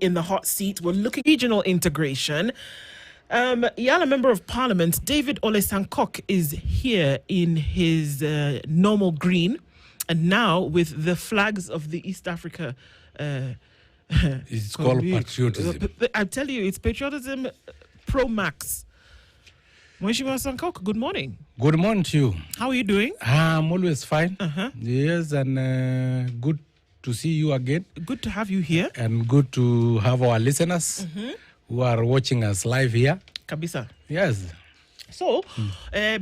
In the hot seat, we're looking at regional integration. Yala Member of Parliament David Ole Sankok is here in his normal green, and now with the flags of the East Africa. It's called patriotism. I tell you, it's patriotism pro max. Mheshimiwa Sankok, good morning. Good morning to you. How are you doing? I'm always fine. Yes, and good to see you again. Good to have you here. And good to have our listeners who are watching us live here. Kabisa. Yes. So,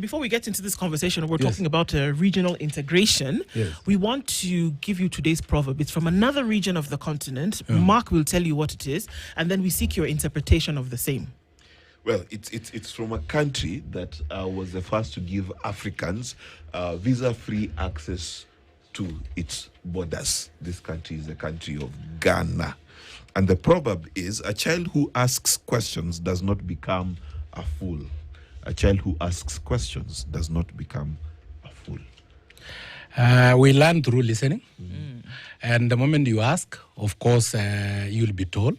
before we get into this conversation, we're talking about regional integration. Yes. We want to give you today's proverb. It's from another region of the continent. Mark will tell you what it is, and then we seek your interpretation of the same. Well, it's from a country that was the first to give Africans visa-free access to its borders. This country is the country of Ghana. And the proverb is, a child who asks questions does not become a fool. A child who asks questions does not become a fool. We learn through listening. And the moment you ask, of course, you'll be told.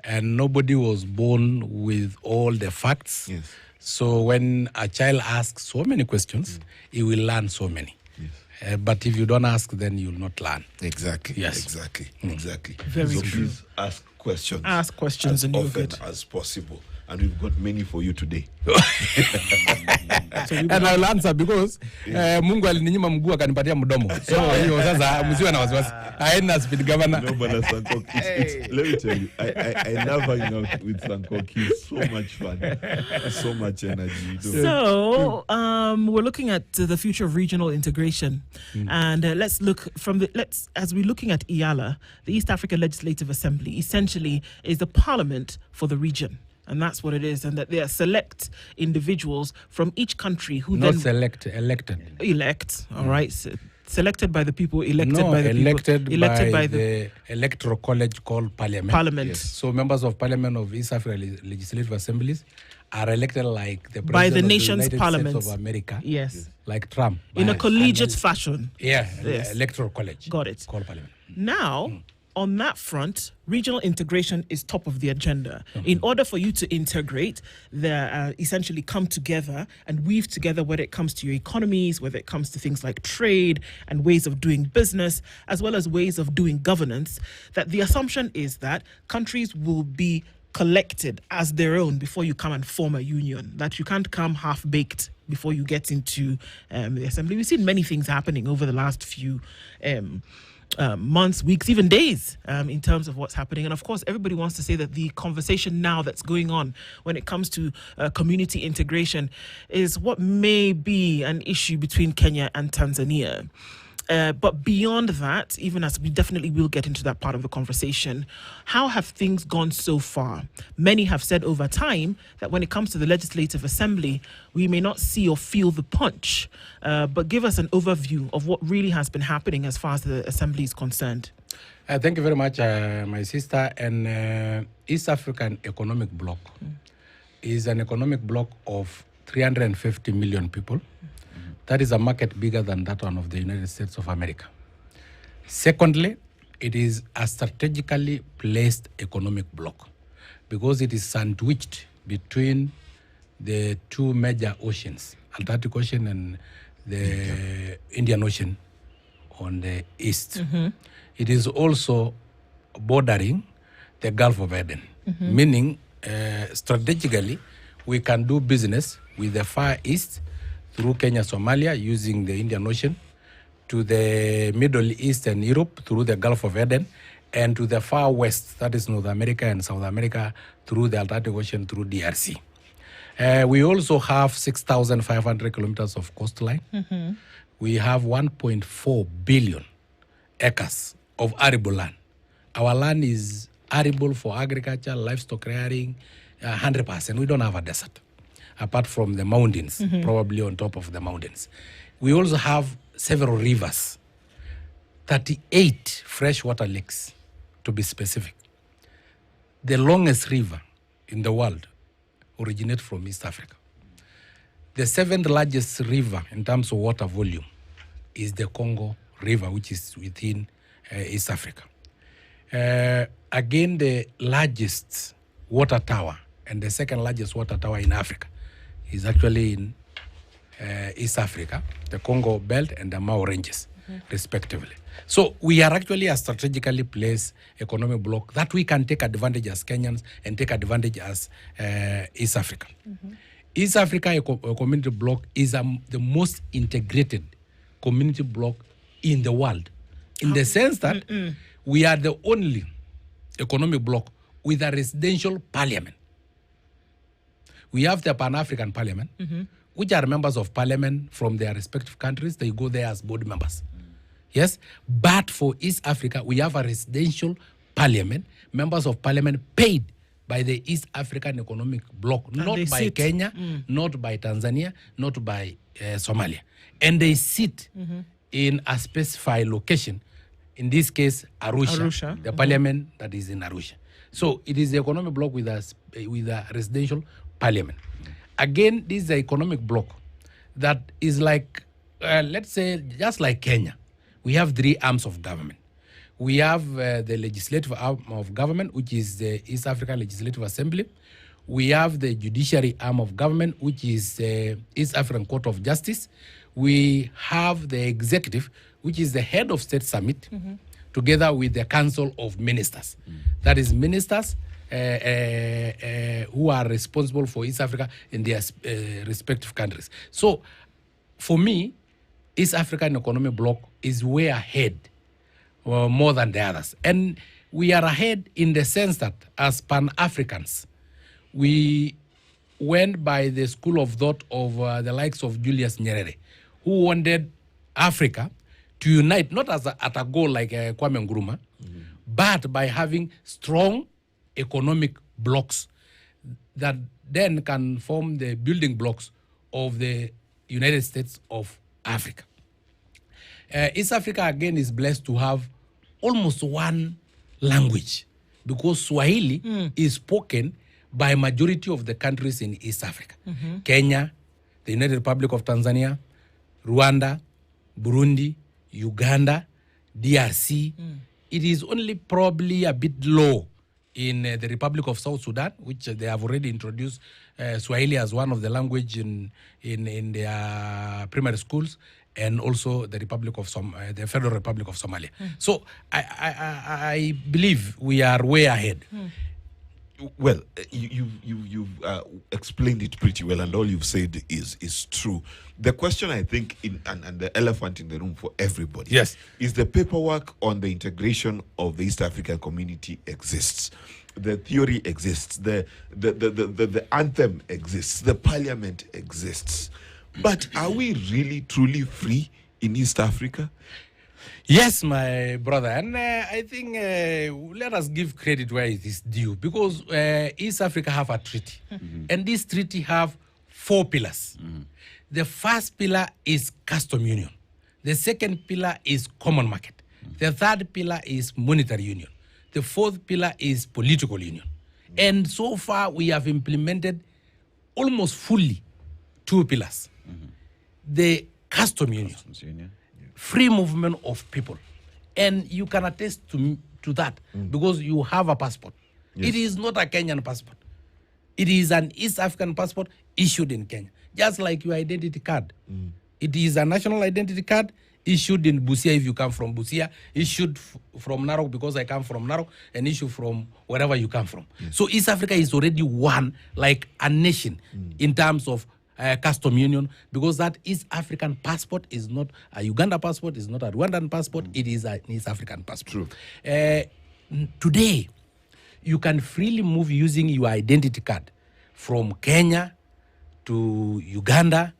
And nobody was born with all the facts. Yes. So when a child asks so many questions, he will learn so many. Yes. But if you don't ask, then you'll not learn. Exactly. Yes. Exactly. Very so true. please ask questions. Ask questions as and you'll often get. as possible. And we've got many for you today. And I'll answer because Mungu alininyima mguu akanipatia mdomo. So hiyo sasa msiwe na wasiwasi. Haina speed governor. No, but Sankok, let me tell you, I love hanging out with Sankok. He's so much fun. So much energy. So, we're looking at the future of regional integration. And as we're looking at IALA, the East African Legislative Assembly, essentially is the parliament for the region. And that's what it is, and that they are select individuals from each country who Not then select, elected. Elect. All right, selected by the people, elected No, by the elected people, elected by the electoral college called parliament. Parliament. Yes. So members of parliament of East Africa Legislative Assemblies are elected like the president By the of nation's United parliament. States of America. Yes. Like Trump. In a by collegiate fashion. Yeah, Yes. electoral college. Got it. Called parliament. Now, on that front, regional integration is top of the agenda. In order for you to integrate, essentially come together and weave together when it comes to your economies, whether it comes to things like trade and ways of doing business, as well as ways of doing governance, that the assumption is that countries will be collected as their own before you come and form a union, that you can't come half-baked before you get into the assembly. We've seen many things happening over the last few months, weeks, even days, in terms of what's happening. And of course, everybody wants to say that the conversation now that's going on when it comes to community integration is what may be an issue between Kenya and Tanzania. But beyond that, even as we definitely will get into that part of the conversation, how have things gone so far? Many have said over time that when it comes to the Legislative Assembly, we may not see or feel the punch. But give us an overview of what really has been happening as far as the Assembly is concerned. Thank you very much, my sister. And East African Economic Bloc is an economic bloc of 350 million people. That is a market bigger than that one of the United States of America. Secondly, it is a strategically placed economic bloc because it is sandwiched between the two major oceans, Atlantic Ocean and the Indian Ocean on the east. It is also bordering the Gulf of Aden, meaning strategically we can do business with the Far East through Kenya, Somalia, using the Indian Ocean, to the Middle East and Europe through the Gulf of Aden, and to the far west, that is North America and South America, through the Atlantic Ocean, through DRC. We also have 6,500 kilometers of coastline. We have 1.4 billion acres of arable land. Our land is arable for agriculture, livestock rearing, 100%. We don't have a desert, apart from the mountains, probably on top of the mountains. We also have several rivers, 38 freshwater lakes, to be specific. The longest river in the world originates from East Africa. The seventh largest river in terms of water volume is the Congo River, which is within East Africa. Again, the largest water tower and the second largest water tower in Africa is actually in East Africa, the Congo Belt and the Mao Ranges, respectively. So we are actually a strategically placed economic bloc that we can take advantage as Kenyans and take advantage as East Africa. East Africa community bloc is the most integrated community bloc in the world, in the sense that we are the only economic bloc with a residential parliament. We have the Pan-African Parliament, which are members of parliament from their respective countries. They go there as board members. Yes, but for East Africa, we have a residential parliament, members of parliament paid by the East African Economic Bloc, not by Kenya, not by Tanzania, not by Somalia. And they sit in a specified location, in this case, Arusha. The parliament that is in Arusha. So it is the economic bloc with a residential parliament. Again, this is the economic bloc that is like, let's say, just like Kenya. We have three arms of government. We have the legislative arm of government, which is the East African Legislative Assembly. We have the judiciary arm of government, which is the East African Court of Justice. We have the executive, which is the head of state summit, together with the council of ministers. That is ministers who are responsible for East Africa in their respective countries. So for me, East African Economic Bloc is way ahead more than the others. And we are ahead in the sense that as Pan-Africans, we went by the school of thought of the likes of Julius Nyerere, who wanted Africa to unite, not as at a goal like Kwame Nkrumah, but by having strong economic blocks that then can form the building blocks of the United States of Africa. East Africa, again, is blessed to have almost one language because Swahili is spoken by majority of the countries in East Africa. Kenya, the United Republic of Tanzania, Rwanda, Burundi, Uganda, DRC. It is only probably a bit low in the Republic of South Sudan, which they have already introduced Swahili as one of the language in their primary schools, and also the the Federal Republic of Somalia. So I believe we are way ahead. Well, you've explained it pretty well, and all you've said is true. The question, I think, and the elephant in the room for everybody, yes, is the paperwork on the integration of the East African community exists. The theory exists. The anthem exists. The parliament exists. But are we really truly free in East Africa? Yes, my brother, and I think let us give credit where it is due, because East Africa have a treaty, and this treaty have 4 pillars. The first pillar is custom union. The second pillar is common market. The third pillar is monetary union. The fourth pillar is political union. And so far, we have implemented almost fully 2 pillars. The custom union. Free movement of people. And you can attest to that because you have a passport. Yes. It is not a Kenyan passport. It is an East African passport issued in Kenya, just like your identity card. It is a national identity card issued in Busia if you come from Busia, issued from Narok because I come from Narok, and issued from wherever you come from. Yes. So East Africa is already one, like a nation in terms of custom union, because that East African passport is not a Uganda passport, is not a Rwandan passport, it is an East African passport. True. Today, you can freely move using your identity card from Kenya to Uganda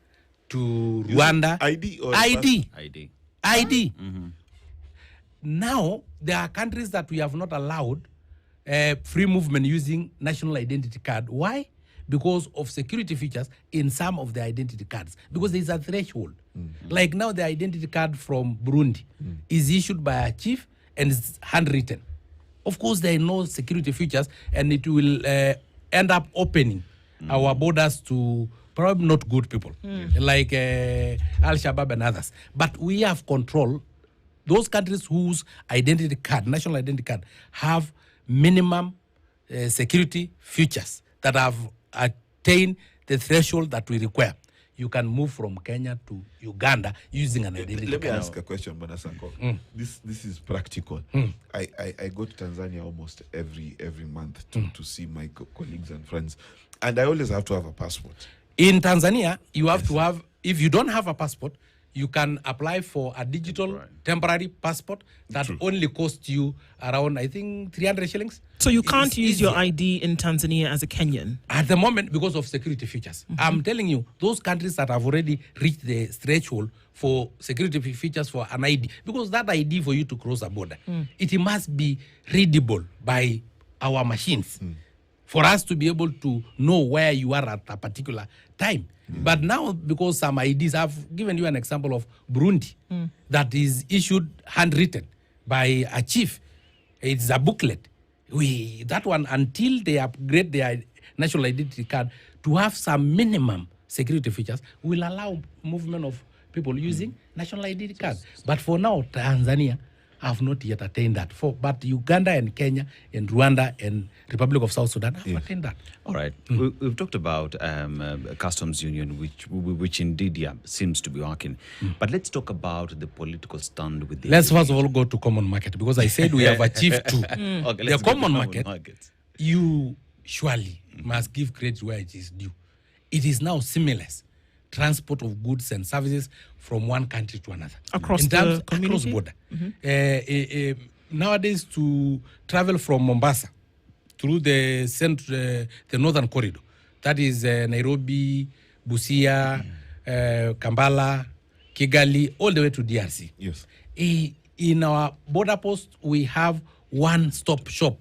to Rwanda. ID or ID. Now, there are countries that we have not allowed free movement using national identity card. Why? Because of security features in some of the identity cards. Because there is a threshold. Like now, the identity card from Burundi is issued by a chief and is handwritten. Of course, there are no security features, and it will end up opening our borders to probably not good people, like Al-Shabaab and others. But we have control those countries whose identity card, national identity card, have minimum security features that have attained the threshold that we require, you can move from Kenya to Uganda using an identity Let me card. ask a question, Banasako. This is practical. I go to Tanzania almost every month to see my colleagues and friends, and I always have to have a passport. In Tanzania, you have to have, if you don't have a passport, you can apply for a digital temporary passport that only costs you around, I think, 300 shillings. So you can't use your ID in Tanzania as a Kenyan? At the moment, because of security features. I'm telling you, those countries that have already reached the threshold for security features for an ID, because that ID for you to cross a border, it must be readable by our machines for us to be able to know where you are at a particular time. But now, because some IDs, I've given you an example of Burundi, that is issued handwritten by a chief. It's a booklet. That one, until they upgrade their national identity card to have some minimum security features, will allow movement of people using national identity card. But for now, Tanzania have not yet attained that. But Uganda and Kenya and Rwanda and Republic of South Sudan have attained that. All right. We've talked about customs union, which indeed seems to be working. But let's talk about the political stand with the... Let's first of all go to common market, because I said we have achieved two. Okay, the common market, you surely must give credit where it is due. It is now seamless transport of goods and services from one country to another. Across border. Nowadays, to travel from Mombasa through the northern corridor, that is Nairobi, Busia, Kampala, Kigali, all the way to DRC. Yes. In our border post, we have one-stop shop.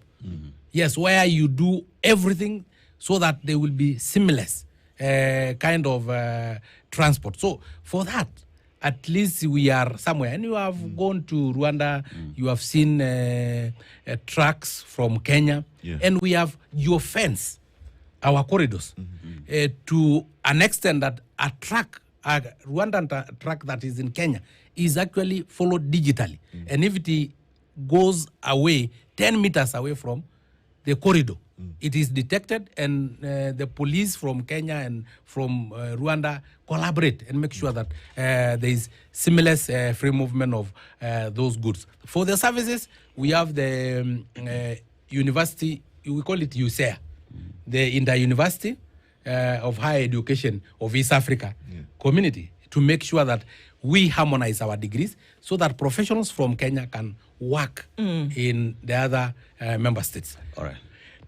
Yes, where you do everything so that they will be seamless kind of transport. So for that, at least we are somewhere. And you have gone to Rwanda, you have seen trucks from Kenya, and we have geofence our corridors to an extent that a Rwandan truck that is in Kenya is actually followed digitally. And if it goes away, 10 meters away from the corridor, it is detected, and the police from Kenya and from Rwanda collaborate and make sure that there is seamless free movement of those goods. For the services, we have the university, we call it USEA, the Inter-University of Higher Education of East Africa community, to make sure that we harmonize our degrees so that professionals from Kenya can work in the other member states. All right.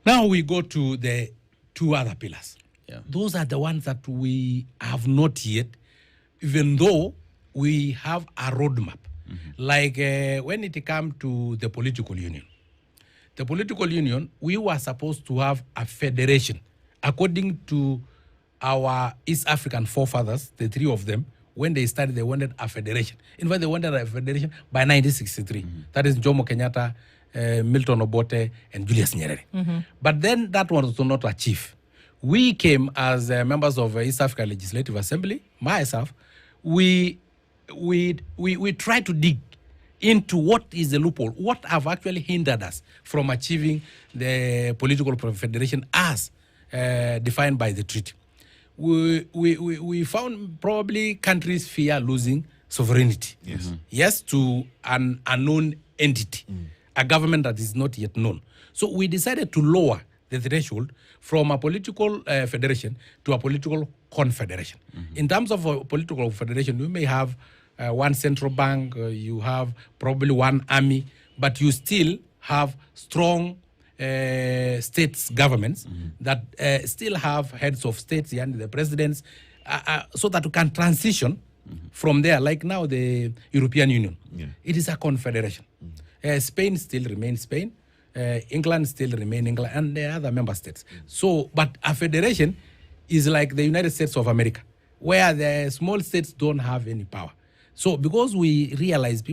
Now we go to the two other pillars. Yeah. Those are the ones that we have not yet, even though we have a roadmap. Like when it comes to the political union. The political union, we were supposed to have a federation. According to our East African forefathers, the three of them, when they started, they wanted a federation. In fact, they wanted a federation by 1963. That is Jomo Kenyatta, Milton Obote, and Julius Nyerere. But then that was not achieved. We came as members of East Africa Legislative Assembly, myself, we tried to dig into what is the loophole, what have actually hindered us from achieving the political federation as defined by the treaty. We found probably countries fear losing sovereignty. Yes, to an unknown entity, a government that is not yet known. So we decided to lower the threshold from a political federation to a political confederation. In terms of a political federation, we may have one central bank, you have probably one army, but you still have strong states governments that still have heads of states and the presidents, so that you can transition from there. Like now the European Union, it is a confederation. Spain still remains Spain, England still remains England, and the other member states. So, but a federation is like the United States of America, where the small states don't have any power. So because we realize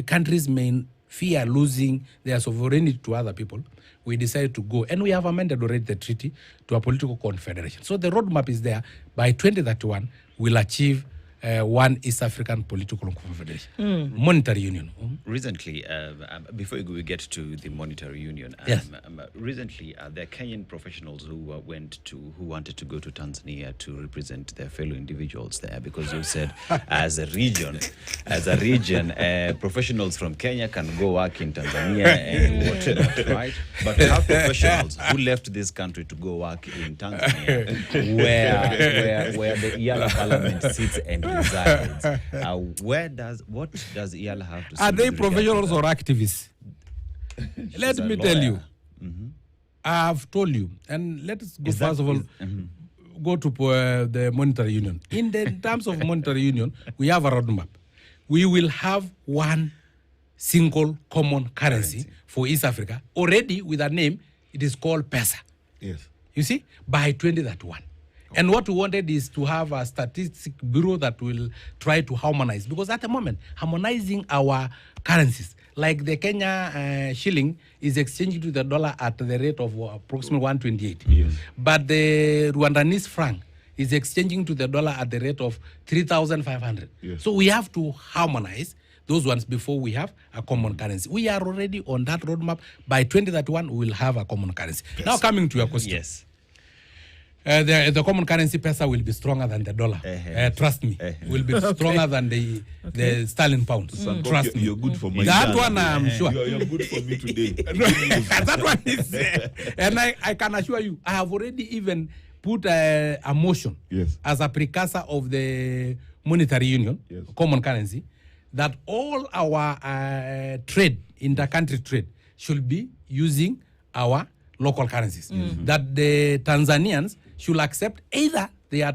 countries may fear losing their sovereignty to other people, we decided to go, and we have amended already the treaty to a political confederation. So the roadmap is there. By 2031, we'll achieve one East African political confederation, monetary union. Recently, before we get to the monetary union, Yes. Recently there are Kenyan professionals who wanted to go to Tanzania to represent their fellow individuals there, because you said as a region, professionals from Kenya can go work in Tanzania and whatnot, right? But we have professionals who left this country to go work in Tanzania, where the IALA parliament sits and resides. What does IALA have to say? Are they with regard to professionals that? or activists? Let She's a me tell lawyer. you. I've told you, and let's go Is that- first of all is- go to the monetary union. In the terms of monetary union, we have a roadmap. We will have one single common currency for East Africa. Already with a name, it is called PESA. Yes. You see, by 2031. And what we wanted is to have a statistic bureau that will try to harmonize. Because at the moment, harmonizing our currencies, like the Kenya shilling is exchanging to the dollar at the rate of approximately 128. Yes. But the Rwandanese franc is exchanging to the dollar at the rate of 3,500. Yes. So we have to harmonize those ones before we have a common currency. We are already on that roadmap. By 2031, we will have a common currency. Now coming to your question. Yes. The common currency PESA will be stronger than the dollar. Trust me. Will be stronger than the sterling pounds. Trust me. You're good for my That one I'm sure. You're good for me today. That one is and I can assure you, I have already even put a motion Yes. as a precursor of the monetary union, Yes. common currency, that all our trade, inter-country trade, should be using our local currencies. That the Tanzanians should accept either their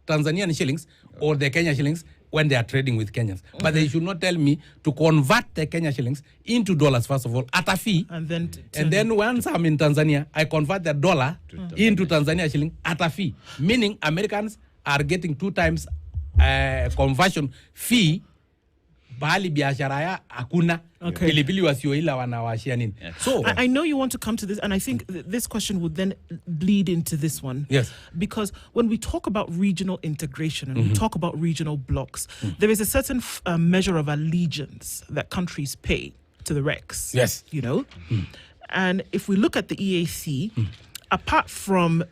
Tanzanian shillings or the Kenya shillings when they are trading with Kenyans. But they should not tell me to convert the Kenya shillings into dollars, first of all, at a fee. And then And then once I'm in Tanzania, I convert the dollar into Tanzania shilling at a fee. Meaning Americans are getting 2 times conversion fee. Bali biashara ya hakuna. Okay. Pilipili wasioila wanawashia nini. So I know you want to come to this, and I think this question would then bleed into this one. Yes. Because when we talk about regional integration and we talk about regional blocks, there is a certain measure of allegiance that countries pay to the RECs. Yes. You know? And if we look at the EAC, apart from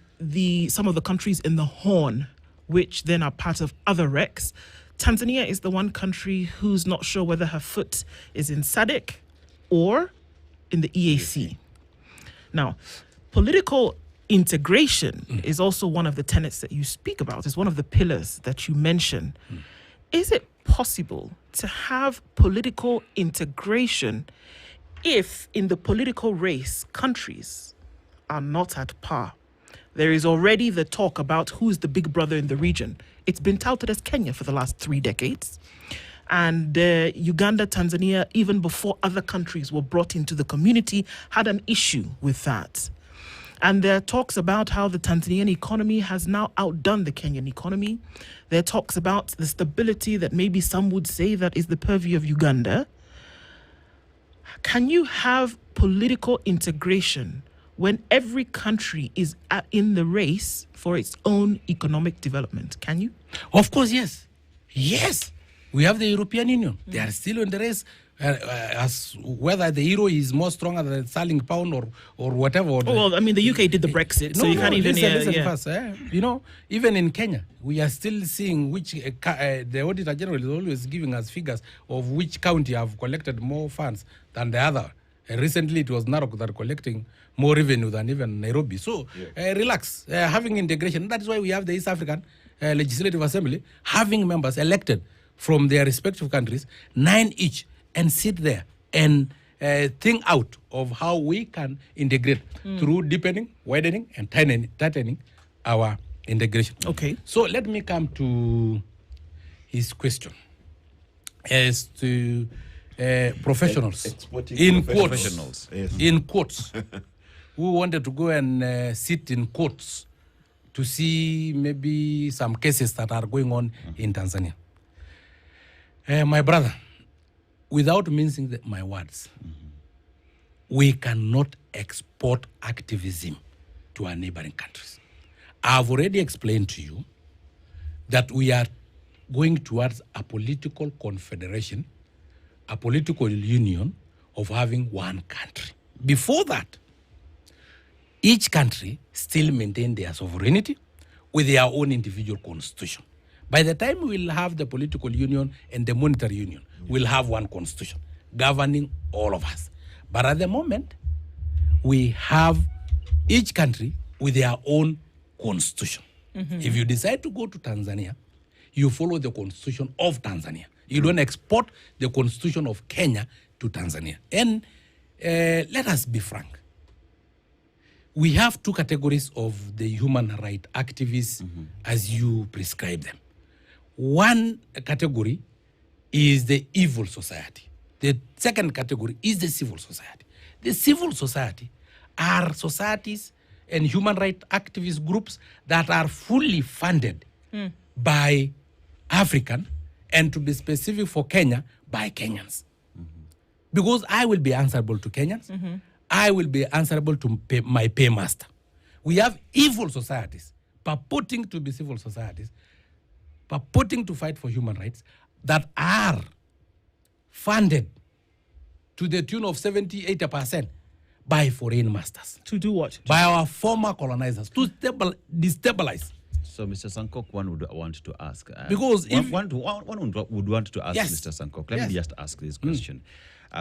some of the countries in the Horn, which then are part of other RECs, Tanzania is the one country who's not sure whether her foot is in SADC or in the EAC. Now, political integration is also one of the tenets that you speak about. It's one of the pillars that you mention. Is it possible to have political integration if in the political race, countries are not at par? There is already the talk about who's the big brother in the region. It's been touted as Kenya for the last 3 decades. And Uganda, Tanzania, even before other countries were brought into the community, had an issue with that. And there are talks about how the Tanzanian economy has now outdone the Kenyan economy. There are talks about the stability that maybe some would say that is the purview of Uganda. Can you have political integration when every country is in the race for its own economic development? Can you? of course, yes. Yes. We have the European Union. They are still in the race. As whether the euro is more stronger than the sterling pound or whatever. Or Well, I mean, the UK did the Brexit, so you can't even... listen yeah. first. You know, even in Kenya, we are still seeing which the Auditor General is always giving us figures of which county have collected more funds than the other. Recently, it was Narok that are collecting more revenue than even Nairobi. So, relax. Having integration, that is why we have the East African Legislative Assembly having members elected from their respective countries, 9 each, and sit there and think out of how we can integrate through deepening, widening, and tightening our integration. Okay. So let me come to his question as to professionals Exporting in professionals. quotes. Yes. In quotes, who wanted to go and sit in courts to see maybe some cases that are going on in Tanzania. My brother, without mincing my words, we cannot export activism to our neighboring countries. I've already explained to you that we are going towards a political confederation, a political union of having one country. Before that, each country still maintained their sovereignty with their own individual constitution. By the time we'll have the political union and the monetary union, we'll have one constitution governing all of us. But at the moment, we have each country with their own constitution. If you decide to go to Tanzania, you follow the constitution of Tanzania. You don't export the constitution of Kenya to Tanzania. And let us be frank. We have two categories of the human rights activists as you prescribe them. One category is the evil society. The second category is the civil society. The civil society are societies and human rights activist groups that are fully funded by African, and to be specific for Kenya, by Kenyans. Because I will be answerable to Kenyans. I will be answerable to my paymaster. We have evil societies purporting to be civil societies, purporting to fight for human rights, that are funded to the tune of 70-80% by foreign masters. To do what? By our former colonizers, to destabilize. So, Mr. Sankok, one would want to ask. Because if one would want to ask Yes. Mr. Sankok. Let me just ask this question.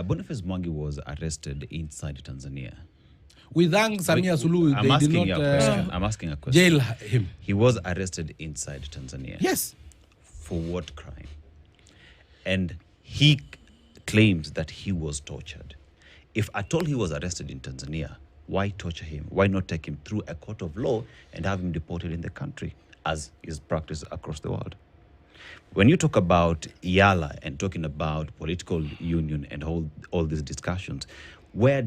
Boniface Mwangi was arrested inside Tanzania. we thank Samia Suluhu, I'm they asking did you a not question. I'm asking a question. jail him. He was arrested inside Tanzania. Yes. For what crime? And he claims that he was tortured. If at all he was arrested in Tanzania, why torture him? Why not take him through a court of law and have him deported in the country, as is practiced across the world? When you talk about Yala and talking about political union and all these discussions, where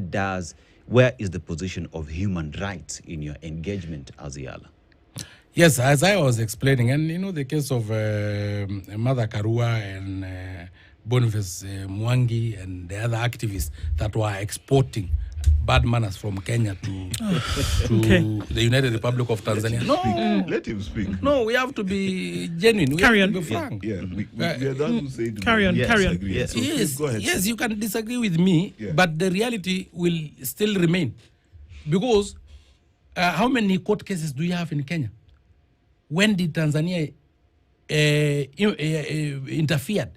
is the position of human rights in your engagement as Yala? Yes, as I was explaining, and you know the case of Mother Karua and Boniface Mwangi and the other activists that were exporting bad manners from Kenya to the United Republic of Tanzania. No, Let him speak. no, we have to be genuine. We Carry have on. to be frank. Yeah, we are the ones who say Carry on, carry on. disagree. So please Yes, go ahead. yes, you can disagree with me, Yeah. but the reality will still remain. Because how many court cases do you have in Kenya? When did Tanzania interfered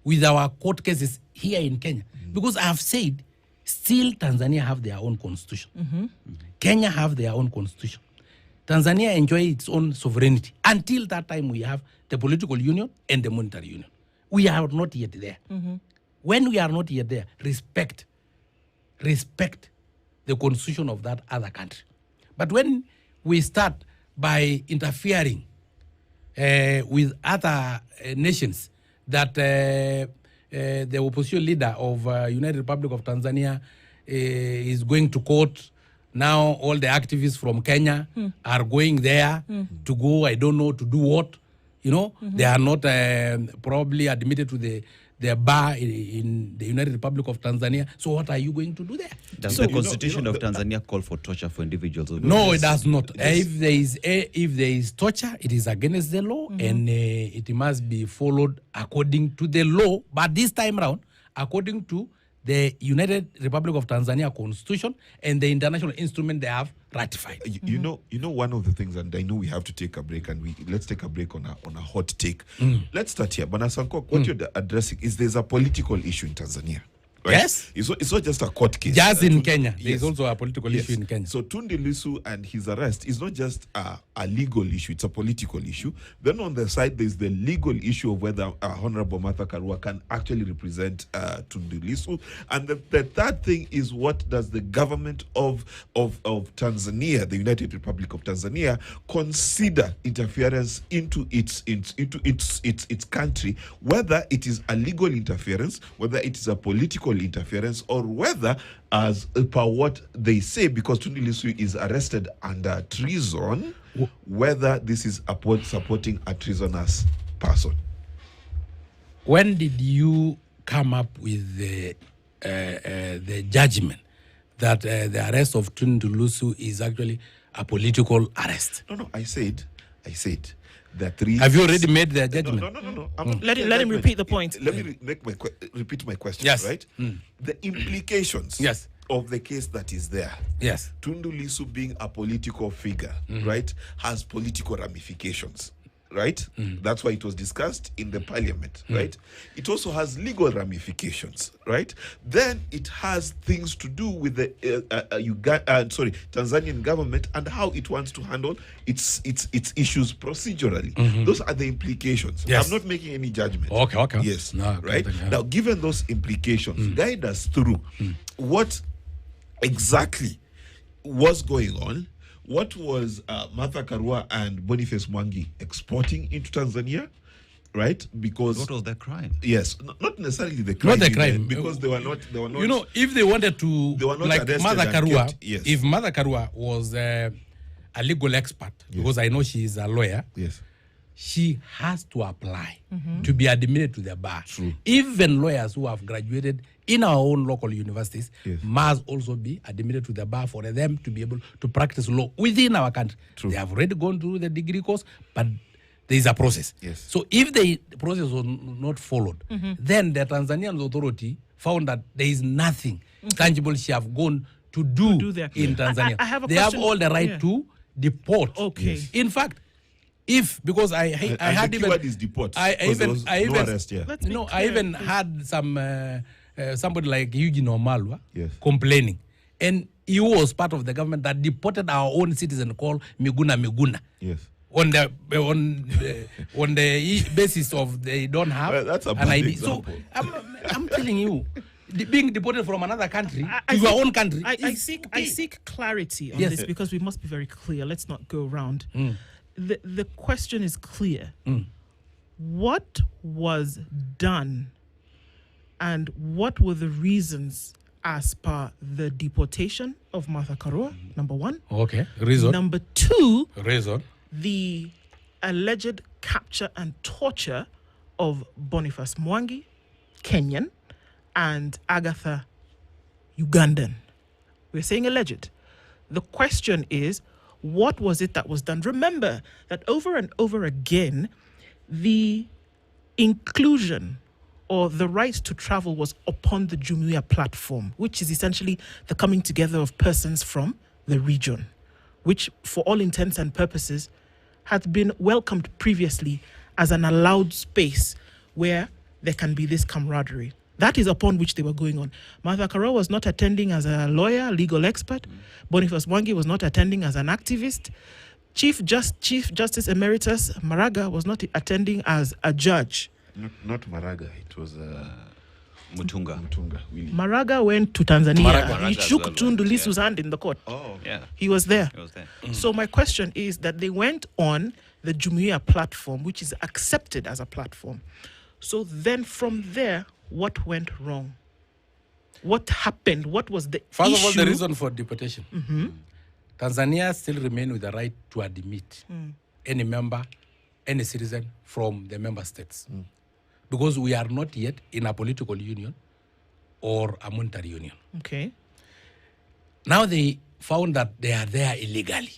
with our court cases here in Kenya? Because I have said, still Tanzania have their own constitution. Kenya have their own constitution. Tanzania enjoy its own sovereignty. Until that time, we have the political union and the monetary union. We are not yet there. When we are not yet there, respect the constitution of that other country. But when we start by interfering with other nations, that the opposition leader of United Republic of Tanzania is going to court. Now all the activists from Kenya are going there to go, I don't know, to do what. You know, they are not probably admitted to the bar in the United Republic of Tanzania. So what are you going to do there? Does the constitution of Tanzania call for torture for individuals? No, it does not. If there is torture, it is against the law, and it must be followed according to the law. But this time around, according to the United Republic of Tanzania Constitution and the international instrument they have ratified. You know, one of the things, and I know we have to take a break, and let's take a break on a hot take. Let's start here. Bana Sankok, what you're addressing is there's a political issue in Tanzania. Right? Yes. It's not just a court case. Just in Kenya. Yes. There's also a political issue in Kenya. So Tunde Lissu and his arrest is not just a legal issue, it's a political issue. Then on the side, there's the legal issue of whether Honorable Martha Karua can actually represent Tunde Lissu. And the third thing is, what does the government of Tanzania, the United Republic of Tanzania, consider interference into its country, whether it is a legal interference, whether it is a political interference, or whether, as per what they say, because Tunde Lissu is arrested under treason, whether this is supporting a treasonous person. When did you come up with the judgment that the arrest of Tunde Lissu is actually a political arrest? No, I said There are three. Have you already made their judgment? No. I'm not Let making him judgment. repeat the point. Let me repeat my question. Yes. Right. The implications. Yes. Of the case that is there. Yes. Tundu Lissu being a political figure, right, has political ramifications. Right? That's why it was discussed in the parliament, right? It also has legal ramifications, right? Then it has things to do with the Tanzanian government and how it wants to handle its issues procedurally. Those are the implications. Yes. I'm not making any judgment. Okay. Yes. No, right? yeah. Now, given those implications, guide us through what exactly was going on. What was Martha Karua and Boniface Mwangi exporting into Tanzania, right? Because What was their crime? yes, not necessarily the crime. Not the crime. because they were not. You know, if they wanted to, They were not like arrested Mother and Karua, kept, yes. if Mother Karua was a legal expert, because I know she is a lawyer, Yes. she has to apply to be admitted to the bar. True. Even lawyers who have graduated in our own local universities Yes. must also be admitted to the bar for them to be able to practice law within our country. True. They have already gone through the degree course, but there is a process. Yes. So if the process was not followed, then the Tanzanian authority found that there is nothing tangible she have gone to do there. in Tanzania. I have a they have question. all the right Yeah. to deport. Okay. Yes. In fact, because I had the even keyword is deport. I 'cause there even was I no even arrest here. Let's be no I clear, even please. had some somebody like Eugene Omalwa Yes. complaining, and he was part of the government that deported our own citizen called Miguna Yes. on the basis of they don't have Well, that's a an bad ID. example. So I'm telling you, being deported from another country I to your think- own country. I is seek okay. clarity on Yes. this because we must be very clear. Let's not go around. The question is clear. What was done and what were the reasons as per the deportation of Martha Karua, number one? Okay, reason. Number two, Reason. the alleged capture and torture of Boniface Mwangi, Kenyan, and Agatha, Ugandan. We're saying alleged. The question is, what was it that was done? Remember that over and over again, the inclusion or the right to travel was upon the Jumuiya platform, which is essentially the coming together of persons from the region, which for all intents and purposes had been welcomed previously as an allowed space where there can be this camaraderie. That is upon which they were going on. Martha Karua was not attending as a lawyer, legal expert. Boniface Mwangi was not attending as an activist. Chief Justice Emeritus Maraga was not attending as a judge. Not Maraga. It was Mutunga. Willie. Maraga went to Tanzania. Maraga He as shook well, Tundu yeah. Lissu's hand in the court. Oh. Yeah, He was there. it was there. So my question is that they went on the Jumuiya platform, which is accepted as a platform. So then from there, what went wrong? What happened? What was the First issue? of all, the reason for deportation. Tanzania still remain with the right to admit any member, any citizen from the member states. Because we are not yet in a political union or a monetary union. Okay. Now they found that they are there illegally.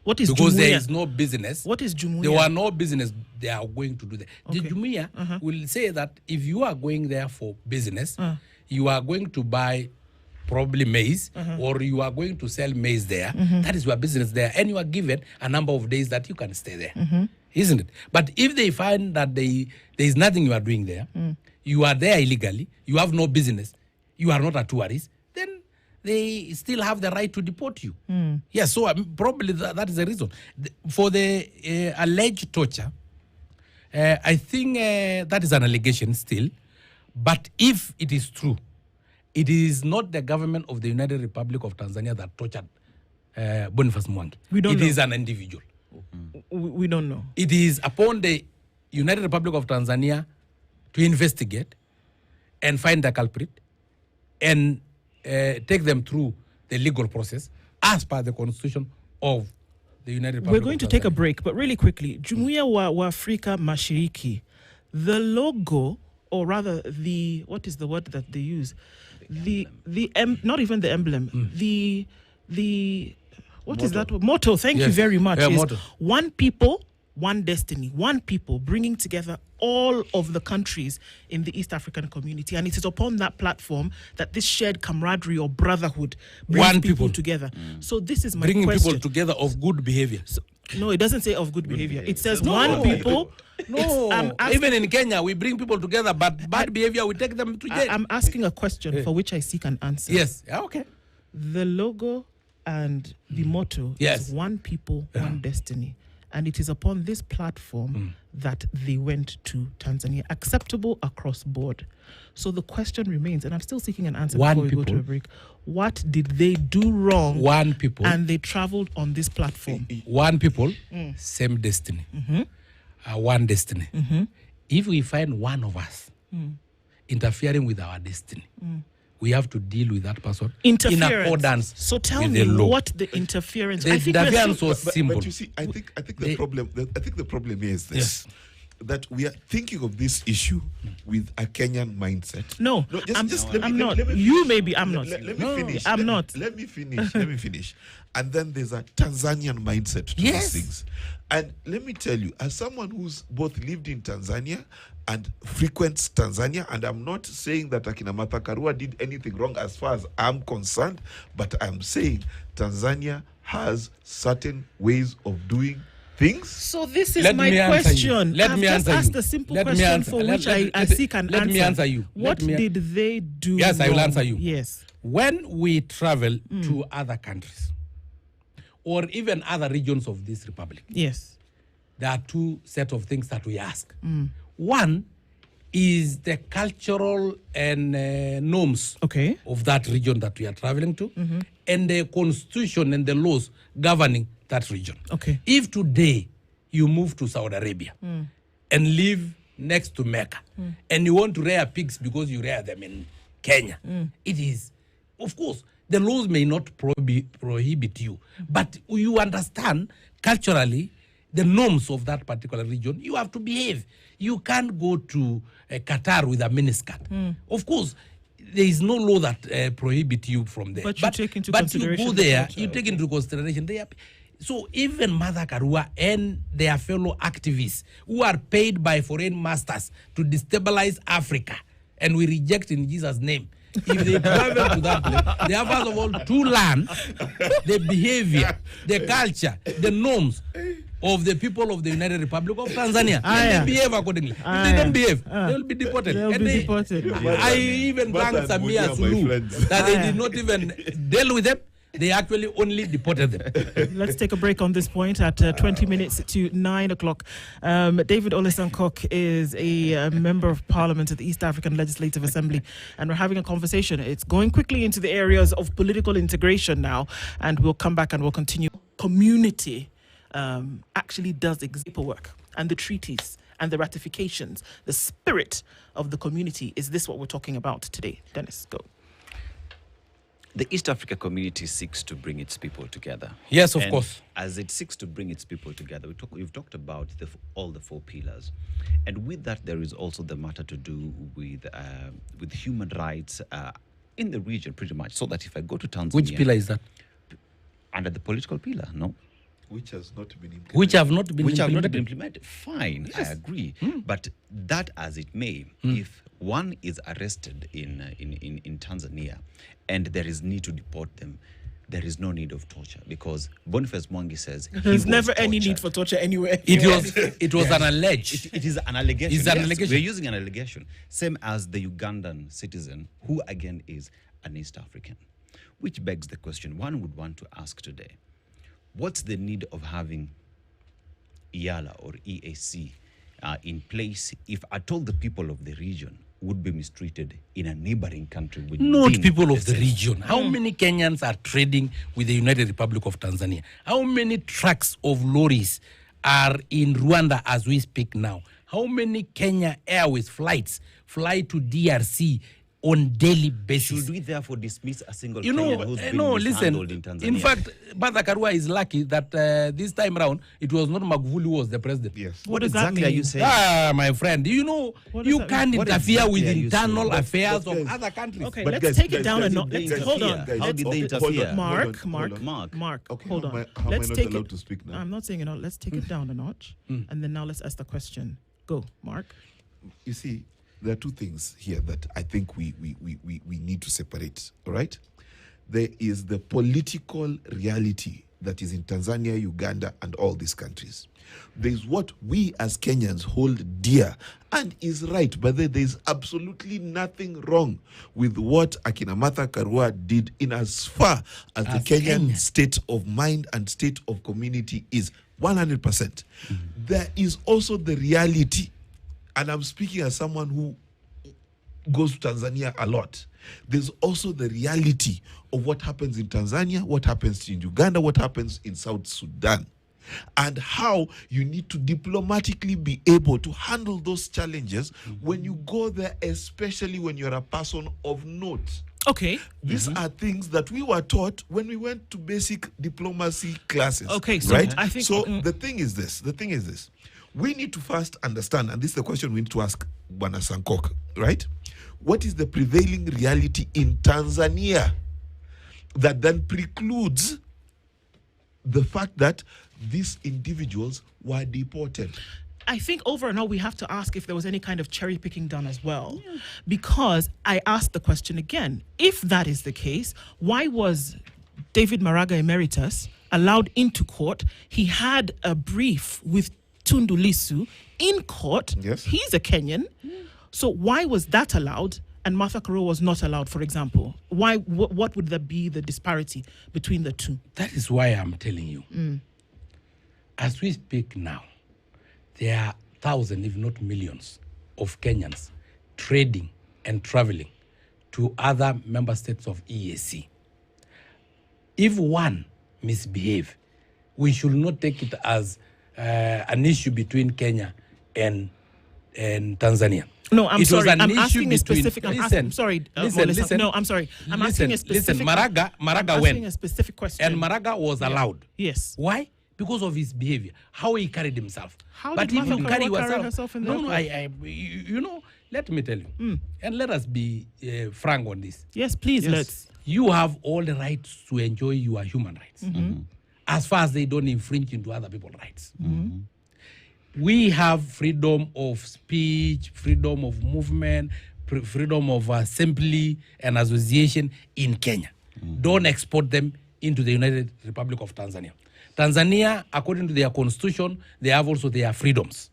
What is Because there Jumuiya? is no business. What is Jumuiya? There were no business they are going to do there. The Okay. Jumuiya will say that if you are going there for business, you are going to buy probably maize or you are going to sell maize there. That is your business there. And you are given a number of days that you can stay there. Isn't it? But if they find that there is nothing you are doing there, you are there illegally, you have no business, you are not a tourist, then they still have the right to deport you. Yes, so probably that is the reason. For the alleged torture, I think that is an allegation still. But if it is true, it is not the government of the United Republic of Tanzania that tortured Boniface Mwangi. We don't know. It is an individual. We don't know. It is upon the United Republic of Tanzania to investigate and find the culprit and take them through the legal process as per the constitution of the United Republic. We're going to of take a Tanzania. break, but really quickly, Jumuiya wa Afrika Mashariki, the logo, or rather the, what is the word that they use? Not even the emblem, what is that word? Motto, thank you Yes. very much. Yeah, is motto. one people, one destiny, one people, bringing together all of the countries in the East African community. And it is upon that platform that this shared camaraderie or brotherhood brings One people people. together. So this is my Bringing question. people together of good behavior. No, it doesn't say of good behavior. It says one people. No, I'm asking- even in Kenya, we bring people together, but bad behavior, we take them to jail. I'm asking a question for which I seek an answer. Yes, okay. The logo and the motto Yes. is one people, one destiny. And it is upon this platform that they went to Tanzania, acceptable across board. So the question remains, and I'm still seeking an answer One before we go to people. a break. What did they do wrong? One people. And they traveled on this platform. One people, same destiny. One destiny. If we find one of us interfering with our destiny, we have to deal with that person in Interference. accordance So tell with me the law. what the interference. The I think we're interference still- was simple. But you see, I think the problem. I think the problem here is this: that we are thinking of this issue with a Kenyan mindset. No, I'm not. You maybe, I'm not. Let me No, finish. I'm not. Let me finish. Let me finish. And then there's a Tanzanian mindset to Yes. these things. And let me tell you, as someone who's both lived in Tanzania and frequents Tanzania, and I'm not saying that Akina Martha Karua did anything wrong as far as I'm concerned, but I'm saying Tanzania has certain ways of doing things. So this is Let my me answer question. you. Let I've me just answer asked you. a simple Let me question answer. for Let- which let- I let- seek an let answer. me answer you. What Let me- did they do Yes, I will wrong? answer you. Yes. When we travel to other countries or even other regions of this republic, Yes. there are two set of things that we ask. One is the cultural and norms Okay. of that region that we are traveling to, and the constitution and the laws governing that region. Okay. If today you move to Saudi Arabia and live next to Mecca, and you want to rear pigs because you rear them in Kenya, it is, of course, the laws may not prohibit you, but you understand culturally the norms of that particular region. You have to behave. You can't go to Qatar with a miniskirt. Of course, there is no law that prohibit you from there. But you take into but consideration you go the there, culture. you take into consideration they are. So even Martha Karua and their fellow activists who are paid by foreign masters to destabilize Africa, and we reject in Jesus' name. If they travel to that place, they have first of all to learn the behavior, the culture, the norms of the people of the United Republic of Tanzania. And they behave accordingly. If they don't behave, they will be deported. They'll And be deported. I even thank Martha and Samia Bunia, my Suluhu friends. that they did not even deal with them. They actually only deported them. Let's take a break on this point at 20 minutes to 9 o'clock. David Olesankok is a member of parliament at the East African Legislative Assembly, and we're having a conversation. It's going quickly into the areas of political integration now, and we'll come back and we'll continue. Community actually does exist work, and the treaties and the ratifications, the spirit of the community. Is this what we're talking about today? Dennis, go. The East Africa community seeks to bring its people together. Yes, of And course. As it seeks to bring its people together, we've talked about all the four pillars. And with that, there is also the matter to do with human rights in the region, pretty much. So that if I go to Tanzania... Which pillar is that? Under the political pillar, no? Which has not been implemented. Which have not been Which have not implemented. been implemented. Fine, I agree. But that as it may, if one is arrested in Tanzania and there is need to deport them, there is no need of torture, because Boniface Mwangi says he There's was never any tortured. need for torture anywhere. It was an alleged. It is an allegation. It's an Yes, allegation. We're using an allegation. Same as the Ugandan citizen, who again is an East African. Which begs the question one would want to ask today: what's the need of having IALA or EAC in place if at all the people of the region would be mistreated in a neighboring country? Not people of the region. How many Kenyans are trading with the United Republic of Tanzania? How many trucks of lorries are in Rwanda as we speak now? How many Kenya Airways flights fly to DRC on daily basis. Should we therefore dismiss a single You know, Kenyan who's been no, listen. mishandled in Tanzania? In fact, Martha Karua is lucky that this time round it was not Magufuli who was the president. Yes. What does that exactly are mean? you saying? My friend, you know, What does you that can't mean? What interfere exactly with are you internal saying? affairs But of guys- other countries. Okay, But let's guys, take it guys, down guys, a notch. guys, Let's guys, hold on. guys, How did they hold on, interfere? hold on, Mark, hold on. Mark. Okay, Hold how on. am I Let's not take allowed it. to speak now? I'm not saying it all. Let's take it down a notch, and then now let's ask the question. Go, Mark. You see, there are two things here that I think we need to separate. All right, there is the political reality that is in Tanzania, Uganda, and all these countries. There's what we as Kenyans hold dear and is right, but there's absolutely nothing wrong with what Akina Martha Karua did in as far as the Kenyan Kenya. state of mind and state of community is 100%. There is also the reality, and I'm speaking as someone who goes to Tanzania a lot. There's also the reality of what happens in Tanzania, what happens in Uganda, what happens in South Sudan, and how you need to diplomatically be able to handle those challenges when you go there, especially when you're a person of note. Okay. These are things that we were taught when we went to basic diplomacy classes. Okay, so right? I think- so. The thing is this. We need to first understand, and this is the question we need to ask Bwana Sankok, right? What is the prevailing reality in Tanzania that then precludes the fact that these individuals were deported? I think over and all, we have to ask if there was any kind of cherry picking done as well. Because I asked the question again, if that is the case, why was David Maraga Emeritus allowed into court? He had a brief with Tundu Lissu in court. Yes. He's a Kenyan. So why was that allowed and Martha Karua was not allowed, for example? Why? What would there be the disparity between the two? That is why I'm telling you. As we speak now, there are thousands, if not millions, of Kenyans trading and traveling to other member states of EAC. If one misbehave, we should not take it as an issue between Kenya and Tanzania. No, I'm It was sorry. an I'm issue asking a between- specific. I'm listen, asking, sorry. listen, Molesa. listen. No, I'm sorry. I'm asking a specific. Listen, Maraga I'm went. asking a specific question. And Maraga was allowed. Yes. Why? Because of his behavior, how he carried himself. How but did if you Martha carry Karua carry yourself, herself in the no, airport? you know, let me tell you, and let us be frank on this. Yes, please. Let's. You have all the rights to enjoy your human rights, as far as they don't infringe into other people's rights. We have freedom of speech, freedom of movement, freedom of assembly and association in Kenya. Don't export them into the United Republic of Tanzania. Tanzania, according to their constitution, they have also their freedoms.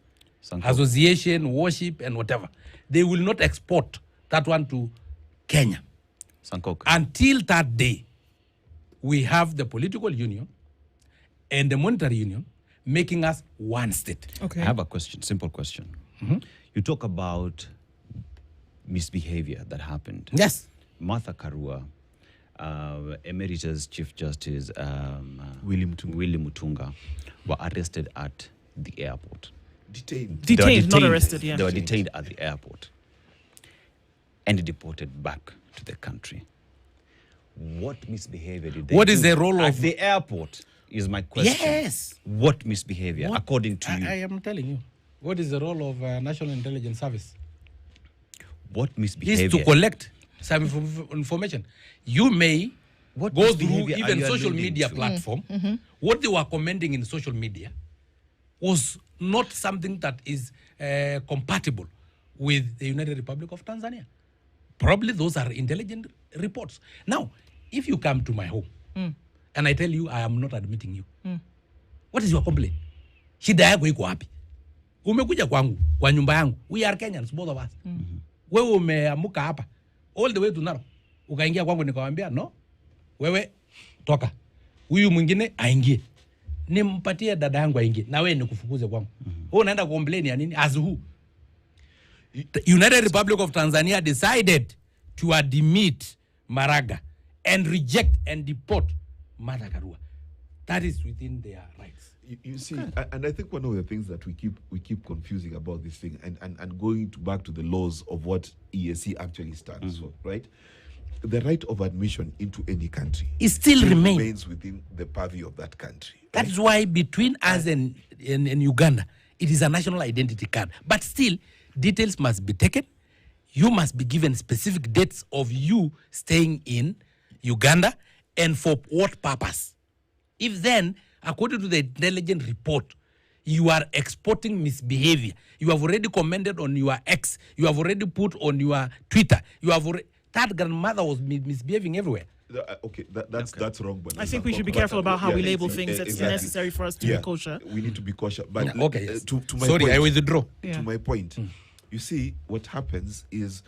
Association, worship, and whatever. They will not export that one to Kenya. Sankok. Until that day, we have the political union and the monetary union making us one state. Okay. I have a question, simple question. You talk about misbehavior that happened. Yes. Martha Karua, Emeritus Chief Justice Willie Willie Mutunga were arrested at the airport. Detained. They were Detained, not arrested. Yeah. They were detained at the airport and deported back to the country. What misbehavior did they What do is the role at of- the airport is my question. Yes. What misbehavior, What- according to you? I am telling you. What is the role of National Intelligence Service? What Is misbehavior? to collect some information. You may What go through misbehavior are even you social alluding media to? platform. What they were commenting in social media was not something that is compatible with the United Republic of Tanzania. Probably those are intelligent reports. Now, if you come to my home and I tell you I am not admitting you, what is your complaint? Shida yako iko wapi? Umekuja kwangu, kwa nyumba yangu. We are Kenyans, both of us. Wewe umeamuka hapa all the way to Narok. Ukaingia kwangu nikamwambia no. Wewe toka. Huyu mwingine aingie. Nimpatie dada yangu aingie. Na wewe nikufukuze kwangu. Wewe unaenda complain ya nini? As who? The United Republic of Tanzania decided to admit Maraga and reject and deport Martha Karua. That is within their rights. You see, and I think one of the things that we keep confusing about this thing, and going back to the laws of what EAC actually stands for, right? The right of admission into any country It still remains within the purview of that country. That is why between us and Uganda, it is a national identity card. But still, details must be taken. You must be given specific dates of you staying in Uganda and for what purpose. If then, according to the intelligence report, you are exporting misbehavior, you have already commented on your X, you have already put on your Twitter, you have already, that grandmother was misbehaving everywhere. Okay, that's wrong. But I think we should be careful about how we label things. It's necessary for us to be kosher. We need to be cautious. But Okay, yes. to my Sorry, point, I withdraw. To my point, you see, what happens is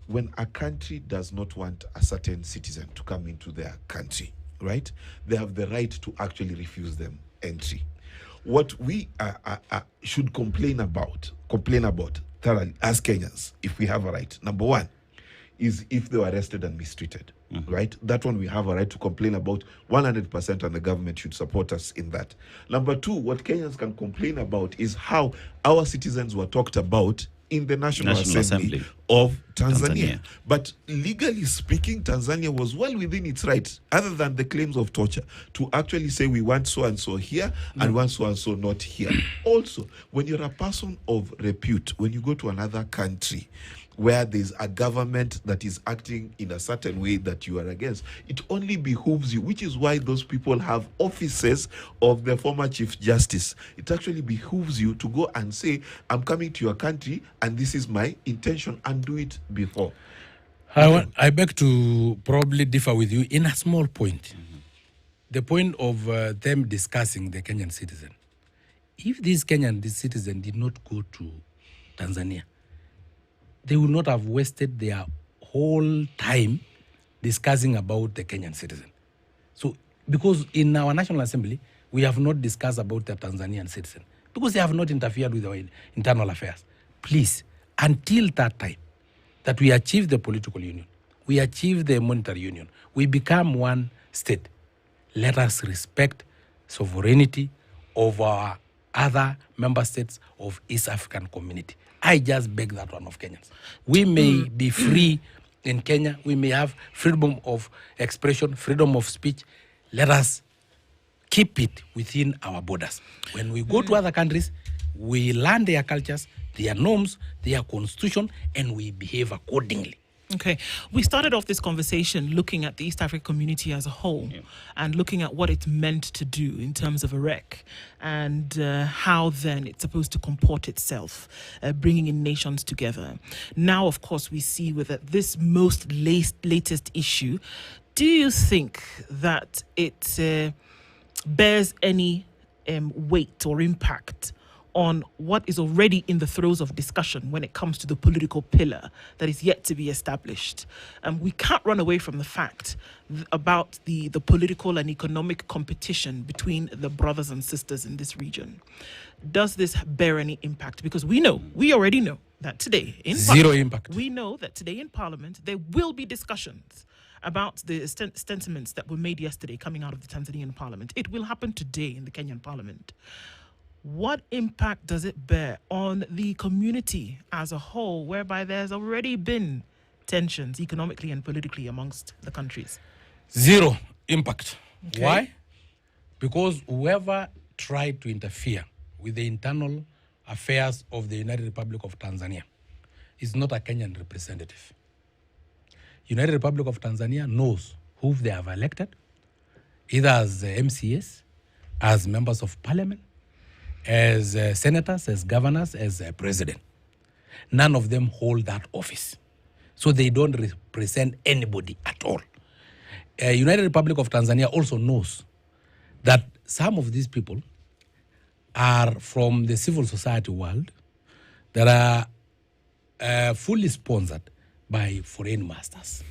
when a country does not want a certain citizen to come into their country, right? They have the right to actually refuse them entry. What we should complain about thoroughly as Kenyans, if we have a right, number one, is if they were arrested and mistreated, right? That one we have a right to complain about 100%, and the government should support us in that. Number two, what Kenyans can complain about is how our citizens were talked about in the National Assembly of Tanzania. But legally speaking, Tanzania was well within its right, other than the claims of torture, to actually say we want so-and-so here and want so-and-so not here. Also, when you're a person of repute, when you go to another country where there's a government that is acting in a certain way that you are against, it only behooves you, which is why those people have offices of the former Chief Justice. It actually behooves you to go and say, I'm coming to your country and this is my intention, and do it before. I beg to probably differ with you in a small point. The point of them discussing the Kenyan citizen. If this Kenyan citizen did not go to Tanzania, they would not have wasted their whole time discussing about the Kenyan citizen. So, because in our National Assembly, we have not discussed about the Tanzanian citizen, because they have not interfered with our internal affairs. Please, until that time, that we achieve the political union, we achieve the monetary union, we become one state, let us respect sovereignty of our other member states of East African community. I just beg that one of Kenyans. We may be free in Kenya. We may have freedom of expression, freedom of speech. Let us keep it within our borders. When we go to other countries, we learn their cultures, their norms, their constitution, and we behave accordingly. Okay. We started off this conversation looking at the East African community as a whole and looking at what it's meant to do in terms of a REC and how then it's supposed to comport itself, bringing in nations together. Now, of course, we see with this most latest issue, do you think that it bears any weight or impact on what is already in the throes of discussion when it comes to the political pillar that is yet to be established? We can't run away from the fact about the political and economic competition between the brothers and sisters in this region. Does this bear any impact? Because we already know that today in Zero impact. We know that today in Parliament there will be discussions about the sentiments that were made yesterday coming out of the Tanzanian Parliament. It will happen today in the Kenyan Parliament. What impact does it bear on the community as a whole, whereby there's already been tensions economically and politically amongst the countries? Zero impact. Okay. Why? Because whoever tried to interfere with the internal affairs of the United Republic of Tanzania is not a Kenyan representative. United Republic of Tanzania knows who they have elected, either as MCAs, as members of parliament, as senators, as governors, as president. None of them hold that office. So they don't represent anybody at all. United Republic of Tanzania also knows that some of these people are from the civil society world that are fully sponsored by foreign masters.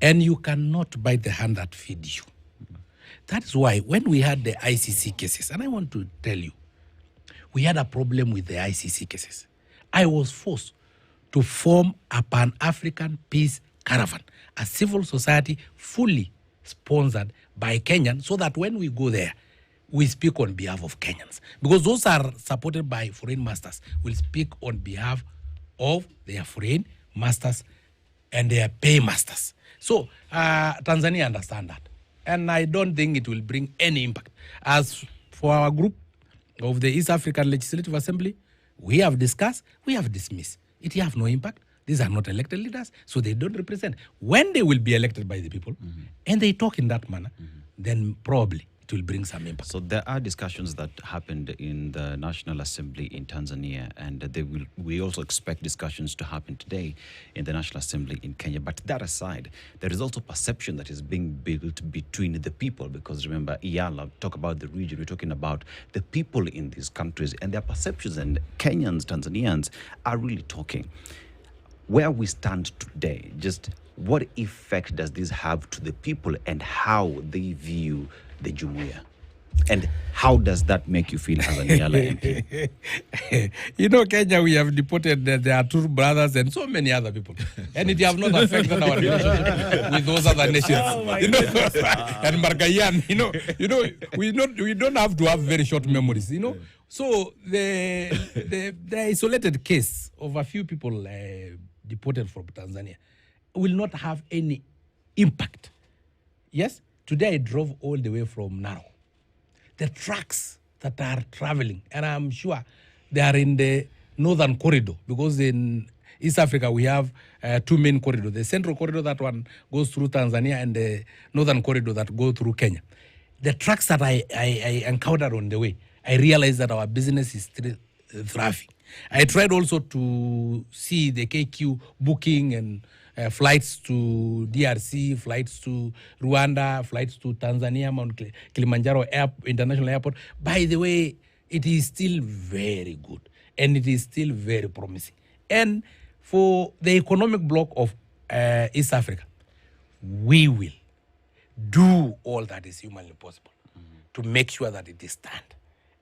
And you cannot bite the hand that feeds you. That is why when we had the ICC cases, and I want to tell you, we had a problem with the ICC cases. I was forced to form a Pan-African Peace Caravan, a civil society fully sponsored by Kenyan, so that when we go there, we speak on behalf of Kenyans. Because those are supported by foreign masters will speak on behalf of their foreign masters and their paymasters. So Tanzania understand that. And I don't think it will bring any impact. As for our group of the East African Legislative Assembly, we have discussed, we have dismissed. It have no impact. These are not elected leaders, so they don't represent. When they will be elected by the people, and they talk in that manner, then probably it will bring some impact. So there are discussions that happened in the National Assembly in Tanzania, and we also expect discussions to happen today in the National Assembly in Kenya. But that aside, there is also perception that is being built between the people, because remember, Iyala, talk about the region, we're talking about the people in these countries and their perceptions, and Kenyans, Tanzanians are really talking. Where we stand today, just what effect does this have to the people and how they view the Jumuiya? And how does that make you feel as an Iyala MP? You know, Kenya, we have deported their two brothers and so many other people. And it have not affected our relationship with those other nations. And Margayan, we don't have to have very short memories, So the isolated case of a few people deported from Tanzania will not have any impact. Yes? Today I drove all the way from Narok. The trucks that are traveling, and I'm sure they are in the northern corridor, because in East Africa we have two main corridors. The central corridor, that one goes through Tanzania, and the northern corridor that goes through Kenya. The trucks that I encountered on the way, I realized that our business is still thriving. I tried also to see the KQ booking and flights to DRC, flights to Rwanda, flights to Tanzania, Mount Kilimanjaro International Airport. By the way, it is still very good, and it is still very promising. And for the economic bloc of East Africa, we will do all that is humanly possible to make sure that it is stand.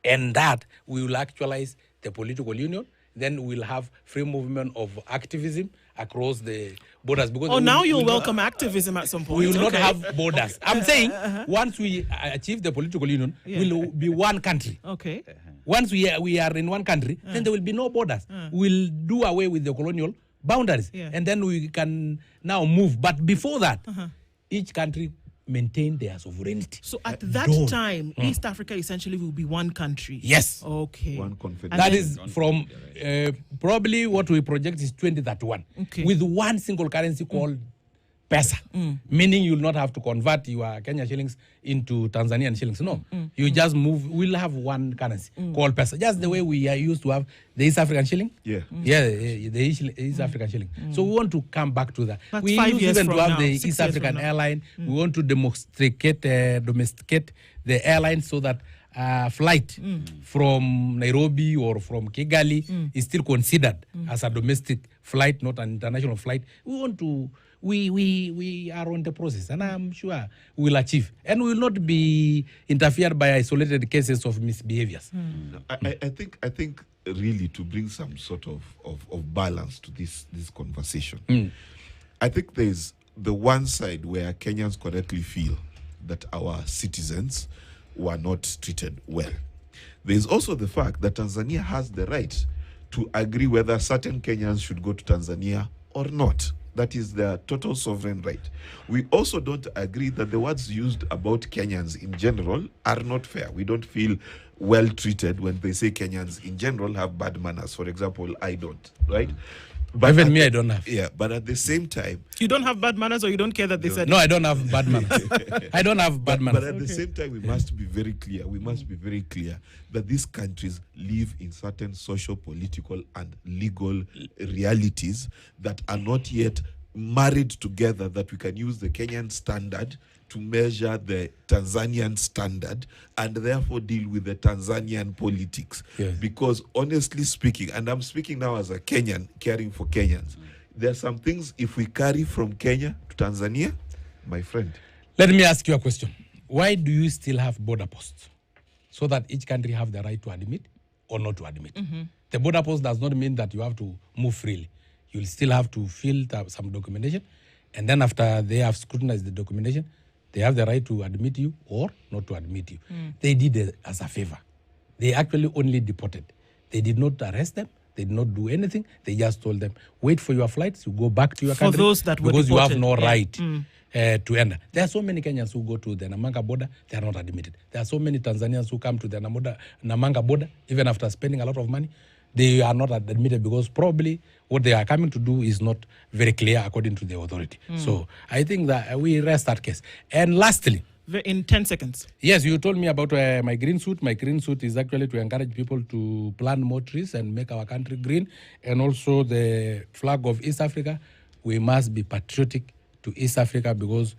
And that we will actualize the political union. Then we'll have free movement of activism across the borders. Because now you'll welcome activism at some point. We will not have borders. I'm saying once we achieve the political union, we'll be one country. Okay. Once we are in one country, then there will be no borders. We'll do away with the colonial boundaries. And then we can now move. But before that, each country maintain their sovereignty. So at that time, East Africa essentially will be one country. Yes. Okay. One confederation. That is from probably what we project is 2031. Okay. With one single currency called Pesa. Meaning you will not have to convert your Kenya shillings into Tanzanian shillings. No. You just move. We'll have one currency called Pesa. Just the way we are used to have the East African shilling. Yeah. The East African shilling. So we want to come back to that. That's We 5 used years even from to have now, the 6 East years African from now. airline. We want to domesticate the airline so that flight from Nairobi or from Kigali is still considered as a domestic flight, not an international flight. We want to. We are on the process, and I'm sure we will achieve, and we will not be interfered by isolated cases of misbehaviors. I think really to bring some sort of balance to this conversation, I think there's the one side where Kenyans correctly feel that our citizens were not treated well. There's also the fact that Tanzania has the right to agree whether certain Kenyans should go to Tanzania or not. That is their total sovereign right. We also don't agree that the words used about Kenyans in general are not fair. We don't feel well treated when they say Kenyans in general have bad manners. For example, I don't, right? But even me, I don't have. Yeah, but at the same time... You don't have bad manners, or you don't care that they said... No, I don't have bad manners. I don't have bad manners. But at the same time, we must be very clear. We must be very clear that these countries live in certain social, political, and legal realities that are not yet married together, that we can use the Kenyan standard to measure the Tanzanian standard and therefore deal with the Tanzanian politics. Yes. Because honestly speaking, and I'm speaking now as a Kenyan caring for Kenyans, there are some things if we carry from Kenya to Tanzania, my friend. Let me ask you a question. Why do you still have border posts? So that each country have the right to admit or not to admit. The border post does not mean that you have to move freely. You'll still have to fill some documentation, and then after they have scrutinized the documentation, They have the right to admit you or not to admit you. They did it as a favor. They actually only deported. They did not arrest them. They did not do anything. They just told them, wait for your flights, you go back to your country. For those that were because deported, you have no yeah. right to enter. There are so many Kenyans who go to the Namanga border, they are not admitted. There are so many Tanzanians who come to the Namanga border, even after spending a lot of money, they are not admitted because probably what they are coming to do is not very clear according to the authority. So I think that we rest that case. And lastly, in 10 seconds. yes, you told me about my green suit. My green suit is actually to encourage people to plant more trees and make our country green. And also the flag of East Africa, we must be patriotic to East Africa because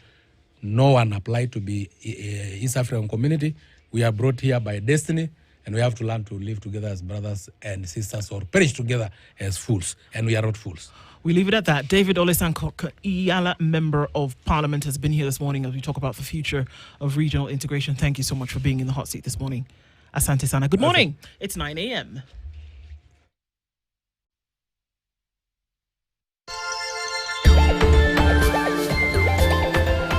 no one applied to be East African community. We are brought here by destiny, and we have to learn to live together as brothers and sisters or perish together as fools. And we are not fools. We leave it at that. David Olesankok, Iyala Member of Parliament, has been here this morning as we talk about the future of regional integration. Thank you so much for being in the hot seat this morning. Asante Sana. Good morning. It's 9 a.m.